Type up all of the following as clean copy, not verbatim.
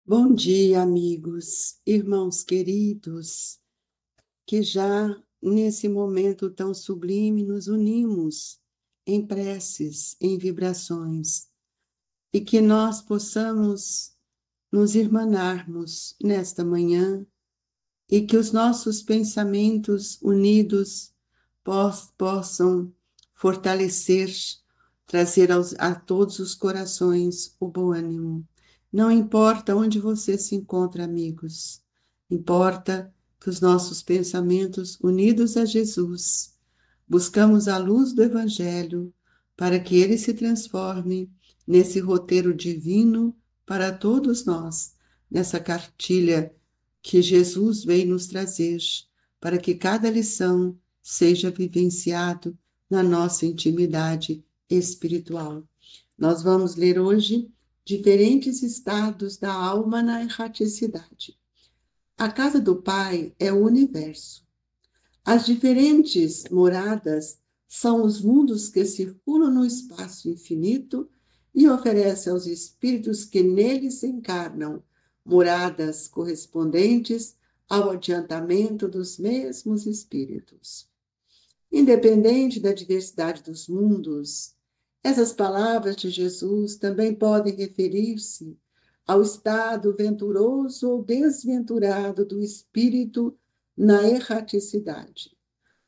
Bom dia, amigos, irmãos queridos, que já nesse momento tão sublime nos unimos em preces, em vibrações, e que nós possamos nos irmanarmos nesta manhã e que os nossos pensamentos unidos possam fortalecer, trazer a todos os corações o bom ânimo. Não importa onde você se encontra, amigos, importa que os nossos pensamentos unidos a Jesus, buscamos a luz do Evangelho para que ele se transforme nesse roteiro divino para todos nós, nessa cartilha que Jesus veio nos trazer, para que cada lição seja vivenciado na nossa intimidade espiritual. Nós vamos ler hoje diferentes estados da alma na erraticidade. A casa do Pai é o universo. As diferentes moradas são os mundos que circulam no espaço infinito e oferecem aos espíritos que neles encarnam moradas correspondentes ao adiantamento dos mesmos espíritos. Independente da diversidade dos mundos, essas palavras de Jesus também podem referir-se ao estado venturoso ou desventurado do espírito na erraticidade,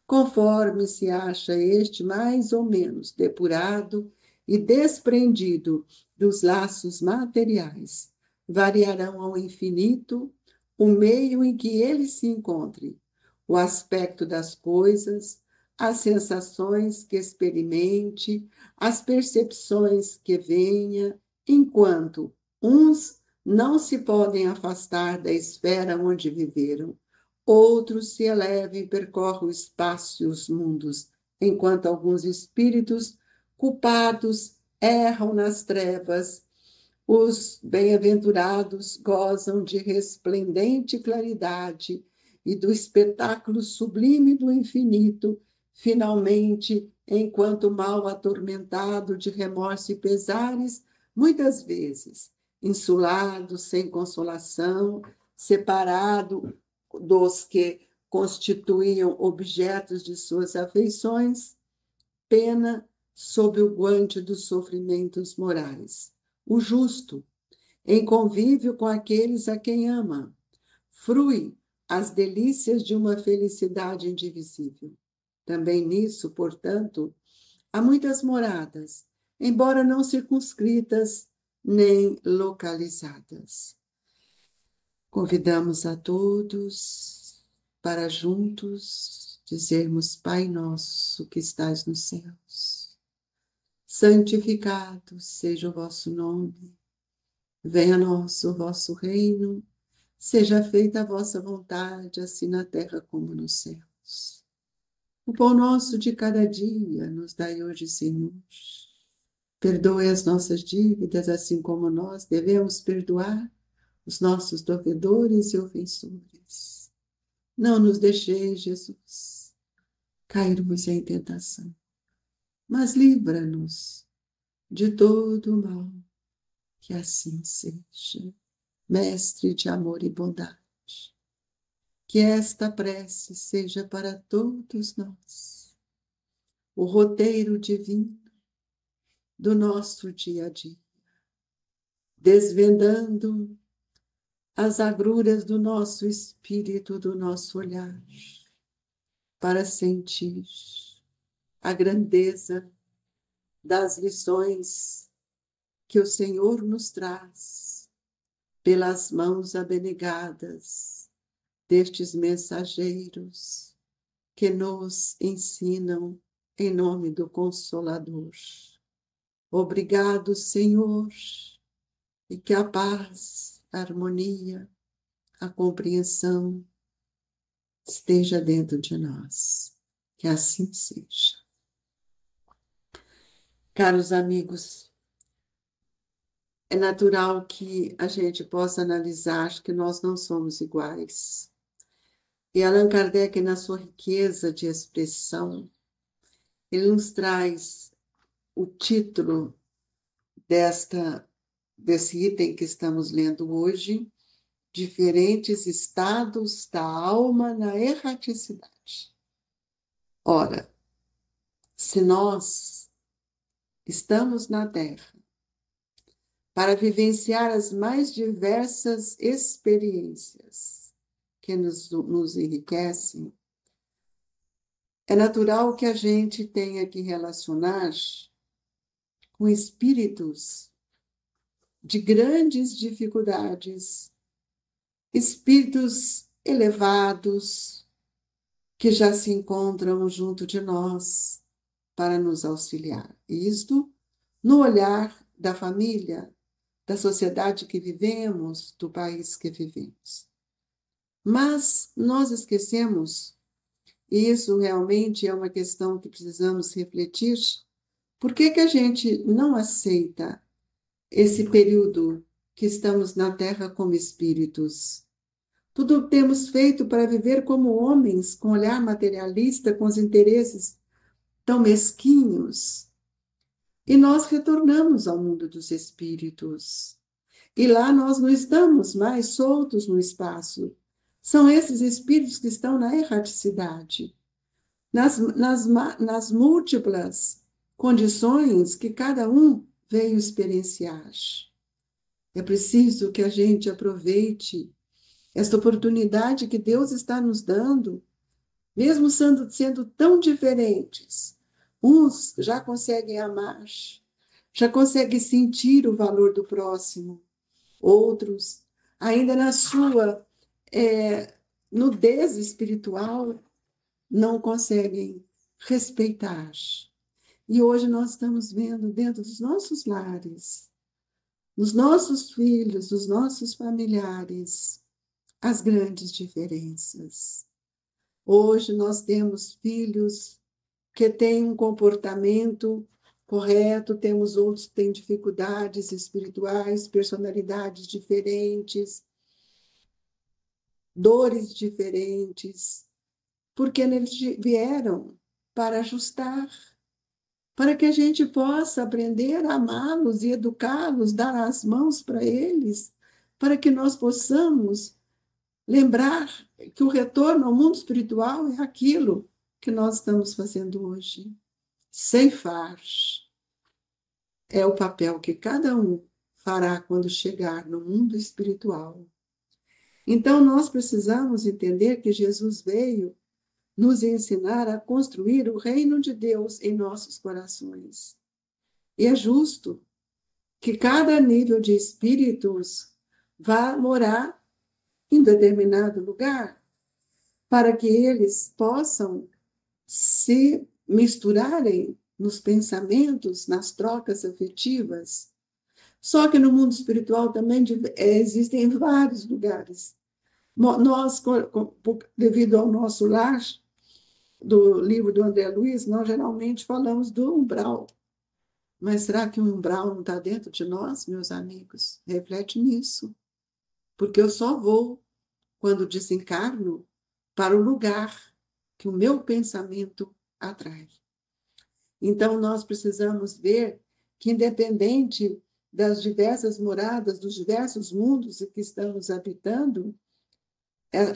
conforme se acha este mais ou menos depurado e desprendido dos laços materiais, variarão ao infinito o meio em que ele se encontre, o aspecto das coisas, as sensações que experimente, as percepções que venha, enquanto uns não se podem afastar da esfera onde viveram, outros se elevam e percorrem o espaço e os mundos, enquanto alguns espíritos culpados erram nas trevas. Os bem-aventurados gozam de resplendente claridade e do espetáculo sublime do infinito, finalmente, enquanto mal atormentado de remorso e pesares, muitas vezes, insulado, sem consolação, separado dos que constituíam objetos de suas afeições, pena sob o guante dos sofrimentos morais. O justo, em convívio com aqueles a quem ama, frui as delícias de uma felicidade indivisível. Também nisso, portanto, há muitas moradas, embora não circunscritas nem localizadas. Convidamos a todos para juntos dizermos: Pai nosso que estais nos céus, santificado seja o vosso nome, venha a nós o vosso reino, seja feita a vossa vontade, assim na terra como nos céus. O pão nosso de cada dia nos dai hoje, Senhor. Perdoe as nossas dívidas, assim como nós devemos perdoar os nossos devedores e ofensores. Não nos deixeis, Jesus, cairmos em tentação, mas livra-nos de todo o mal, que assim seja. Mestre de amor e bondade, que esta prece seja para todos nós o roteiro divino do nosso dia a dia, desvendando as agruras do nosso espírito, do nosso olhar, para sentir a grandeza das lições que o Senhor nos traz pelas mãos abnegadas destes mensageiros que nos ensinam em nome do Consolador. Obrigado, Senhor, e que a paz, a harmonia, a compreensão esteja dentro de nós. Que assim seja. Caros amigos, é natural que a gente possa analisar que nós não somos iguais. E Allan Kardec, na sua riqueza de expressão, ele nos traz o título desta desse item que estamos lendo hoje, diferentes estados da alma na erraticidade. Ora, se nós estamos na Terra para vivenciar as mais diversas experiências que nos enriquecem, é natural que a gente tenha que relacionar com espíritos de grandes dificuldades, espíritos elevados que já se encontram junto de nós para nos auxiliar. Isto no olhar da família, da sociedade que vivemos, do país que vivemos. Mas nós esquecemos, e isso realmente é uma questão que precisamos refletir, por que a gente não aceita esse período que estamos na Terra como espíritos? Tudo temos feito para viver como homens, com olhar materialista, com os interesses tão mesquinhos. E nós retornamos ao mundo dos espíritos. E lá nós não estamos mais soltos no espaço. São esses espíritos que estão na erraticidade, nas múltiplas condições que cada um veio experienciar. É preciso que a gente aproveite esta oportunidade que Deus está nos dando, mesmo sendo tão diferentes. Uns já conseguem amar, já conseguem sentir o valor do próximo. Outros, ainda na sua nudez espiritual, não conseguem respeitar. E hoje nós estamos vendo dentro dos nossos lares, nos nossos filhos, nos nossos familiares, as grandes diferenças. Hoje nós temos filhos que têm um comportamento correto, temos outros que têm dificuldades espirituais, personalidades diferentes, dores diferentes, porque eles vieram para ajustar, para que a gente possa aprender a amá-los e educá-los, dar as mãos para eles, para que nós possamos lembrar que o retorno ao mundo espiritual é aquilo que nós estamos fazendo hoje. Ceifar é o papel que cada um fará quando chegar no mundo espiritual. Então, nós precisamos entender que Jesus veio nos ensinar a construir o reino de Deus em nossos corações. E é justo que cada nível de espíritos vá morar em determinado lugar, para que eles possam se misturarem nos pensamentos, nas trocas afetivas. Só que no mundo espiritual também existem vários lugares. Nós, devido ao nosso lar, do livro do André Luiz, nós geralmente falamos do umbral. Mas será que o umbral não está dentro de nós, meus amigos? Reflete nisso. Porque eu só vou, quando desencarno, para o lugar que o meu pensamento atrai. Então, nós precisamos ver que, independente das diversas moradas, dos diversos mundos que estamos habitando,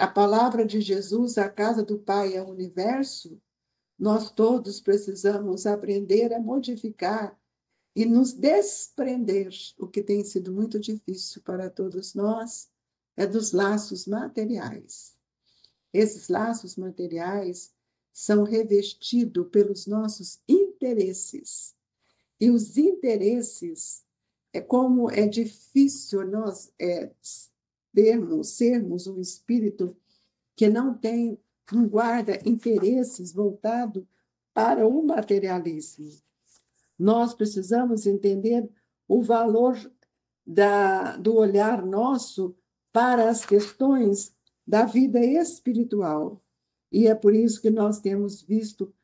a palavra de Jesus, a casa do Pai é o universo, nós todos precisamos aprender a modificar e nos desprender, o que tem sido muito difícil para todos nós, é dos laços materiais. Esses laços materiais são revestidos pelos nossos interesses. E os interesses, como é difícil nós sermos um espírito que não guarda interesses voltados para o materialismo. Nós precisamos entender o valor do olhar nosso para as questões da vida espiritual. E é por isso que nós temos visto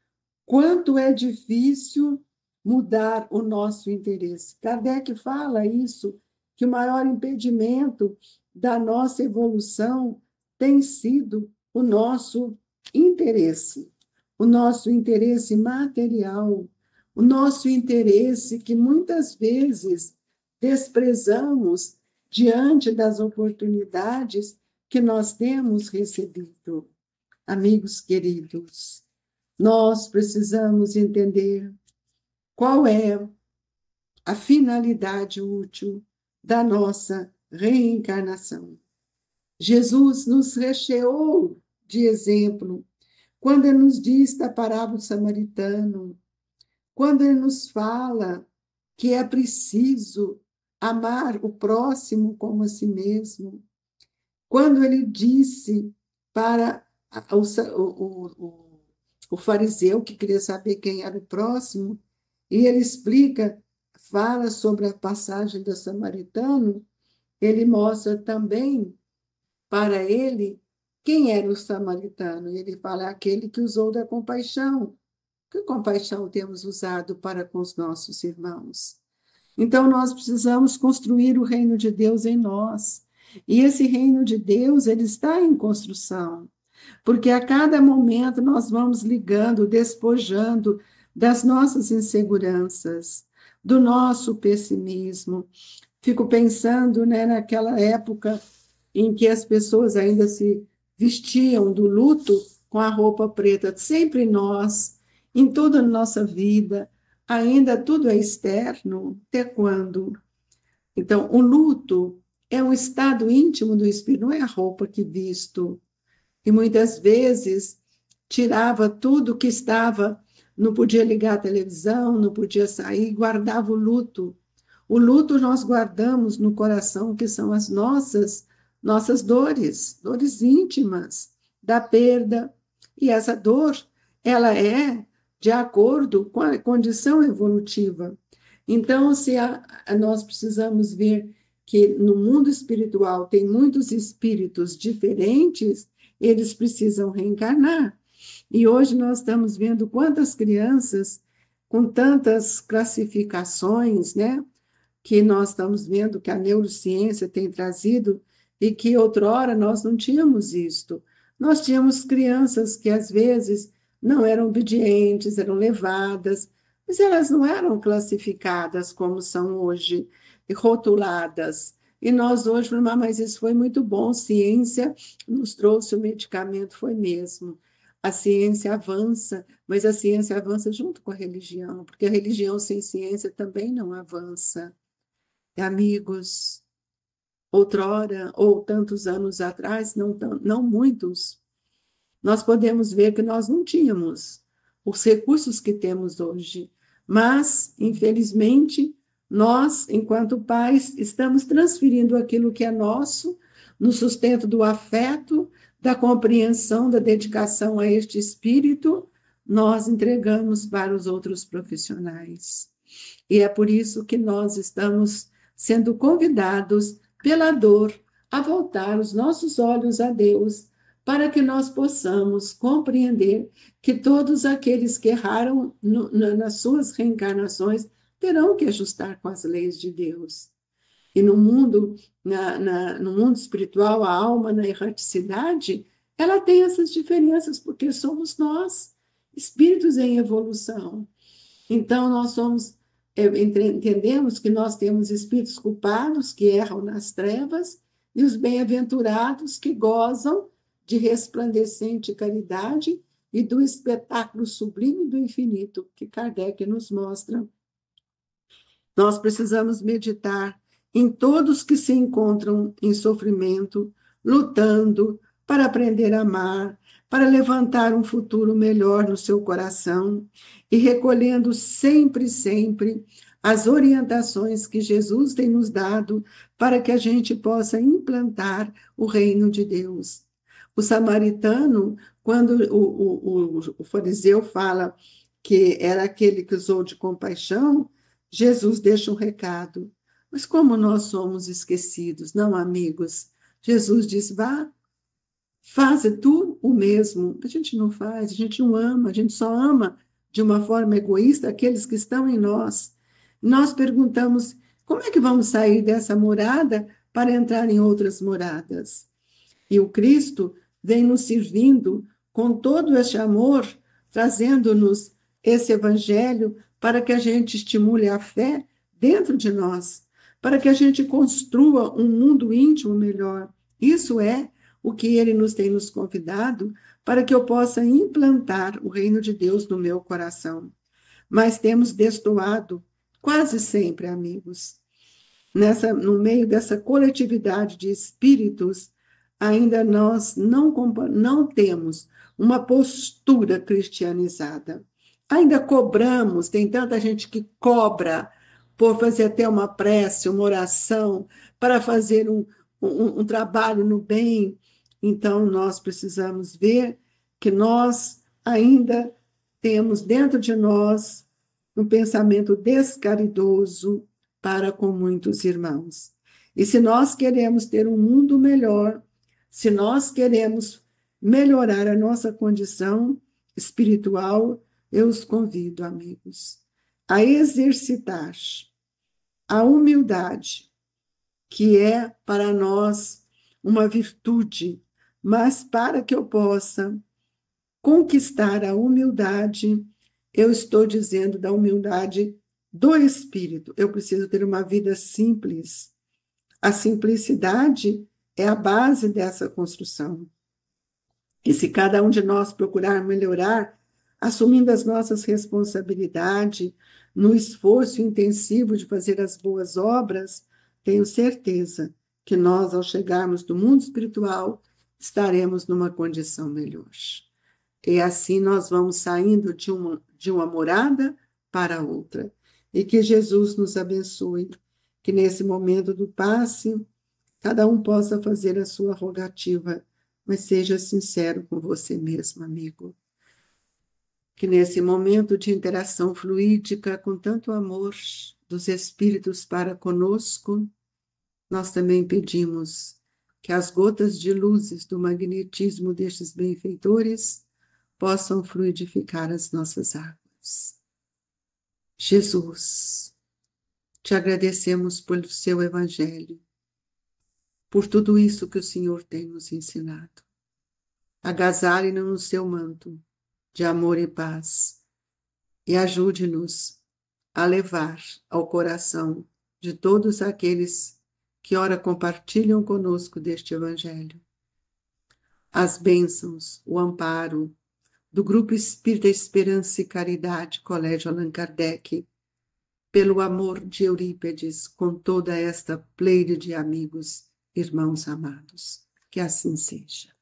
quanto é difícil mudar o nosso interesse. Kardec fala isso, que o maior impedimento da nossa evolução tem sido o nosso interesse material, o nosso interesse que muitas vezes desprezamos diante das oportunidades que nós temos recebido. Amigos queridos, nós precisamos entender qual é a finalidade útil da nossa reencarnação. Jesus nos recheou de exemplo quando ele nos diz da parábola do samaritano, quando ele nos fala que é preciso amar o próximo como a si mesmo, quando ele disse para o fariseu que queria saber quem era o próximo, e ele explica, fala sobre a passagem do samaritano, ele mostra também para ele quem era o samaritano. Ele fala aquele que usou da compaixão. Que compaixão temos usado para com os nossos irmãos? Então, nós precisamos construir o reino de Deus em nós. E esse reino de Deus, ele está em construção. Porque a cada momento nós vamos ligando, despojando das nossas inseguranças, do nosso pessimismo. Fico pensando, né, naquela época em que as pessoas ainda se vestiam do luto com a roupa preta. Sempre nós, em toda a nossa vida, ainda tudo é externo. Até quando? Então, o luto é um estado íntimo do espírito, não é a roupa que visto. E muitas vezes tirava tudo que estava, não podia ligar a televisão, não podia sair, guardava o luto. O luto nós guardamos no coração, que são as nossas dores, dores íntimas da perda. E essa dor, ela é de acordo com a condição evolutiva. Então, nós precisamos ver que no mundo espiritual tem muitos espíritos diferentes, eles precisam reencarnar. E hoje nós estamos vendo quantas crianças com tantas classificações, né? Que nós estamos vendo que a neurociência tem trazido e que outrora nós não tínhamos isto. Nós tínhamos crianças que às vezes não eram obedientes, eram levadas, mas elas não eram classificadas como são hoje, rotuladas. E nós hoje falamos, mas isso foi muito bom, ciência nos trouxe o medicamento, foi mesmo. A ciência avança, mas a ciência avança junto com a religião, porque a religião sem ciência também não avança. Amigos, outrora, ou tantos anos atrás, não muitos, nós podemos ver que nós não tínhamos os recursos que temos hoje, mas, infelizmente, nós, enquanto pais, estamos transferindo aquilo que é nosso, no sustento do afeto, da compreensão, da dedicação a este espírito, nós entregamos para os outros profissionais. E é por isso que nós estamos sendo convidados pela dor a voltar os nossos olhos a Deus, para que nós possamos compreender que todos aqueles que erraram nas suas reencarnações terão que ajustar com as leis de Deus. E no mundo, no mundo espiritual, a alma na erraticidade, ela tem essas diferenças, porque somos nós, espíritos em evolução. Então, entendemos que nós temos espíritos culpados que erram nas trevas e os bem-aventurados que gozam de resplandecente caridade e do espetáculo sublime do infinito que Kardec nos mostra. Nós precisamos meditar em todos que se encontram em sofrimento, lutando para aprender a amar, para levantar um futuro melhor no seu coração e recolhendo sempre, sempre as orientações que Jesus tem nos dado para que a gente possa implantar o reino de Deus. O samaritano, quando o fariseu fala que era aquele que usou de compaixão, Jesus deixa um recado. Mas como nós somos esquecidos, não, amigos? Jesus diz, vá, faze tu o mesmo. A gente não faz, a gente não ama, a gente só ama de uma forma egoísta aqueles que estão em nós. Nós perguntamos, como é que vamos sair dessa morada para entrar em outras moradas? E o Cristo vem nos servindo com todo esse amor, trazendo-nos esse evangelho para que a gente estimule a fé dentro de nós, para que a gente construa um mundo íntimo melhor. Isso é o que ele nos convidado para que eu possa implantar o reino de Deus no meu coração. Mas temos destoado quase sempre, amigos. No meio dessa coletividade de espíritos, ainda nós não temos uma postura cristianizada. Ainda cobramos, tem tanta gente que cobra por fazer até uma prece, uma oração, para fazer um trabalho no bem. Então, nós precisamos ver que nós ainda temos dentro de nós um pensamento descaridoso para com muitos irmãos. E se nós queremos ter um mundo melhor, se nós queremos melhorar a nossa condição espiritual, eu os convido, amigos, a exercitar a humildade, que é para nós uma virtude, mas para que eu possa conquistar a humildade, eu estou dizendo da humildade do espírito. Eu preciso ter uma vida simples. A simplicidade é a base dessa construção. E se cada um de nós procurar melhorar, assumindo as nossas responsabilidades, no esforço intensivo de fazer as boas obras, tenho certeza que nós, ao chegarmos do mundo espiritual, estaremos numa condição melhor. E assim nós vamos saindo de uma morada para outra. E que Jesus nos abençoe, que nesse momento do passe, cada um possa fazer a sua rogativa, mas seja sincero com você mesmo, amigo. Que nesse momento de interação fluídica, com tanto amor dos Espíritos para conosco, nós também pedimos que as gotas de luzes do magnetismo destes benfeitores possam fluidificar as nossas águas. Jesus, te agradecemos pelo seu Evangelho, por tudo isso que o Senhor tem nos ensinado. Agasalhe-nos no seu manto de amor e paz e ajude-nos a levar ao coração de todos aqueles que ora compartilham conosco deste Evangelho as bênçãos, o amparo do Grupo Espírita Esperança e Caridade, Colégio Allan Kardec, pelo amor de Eurípedes, com toda esta pleide de amigos, irmãos amados. Que assim seja.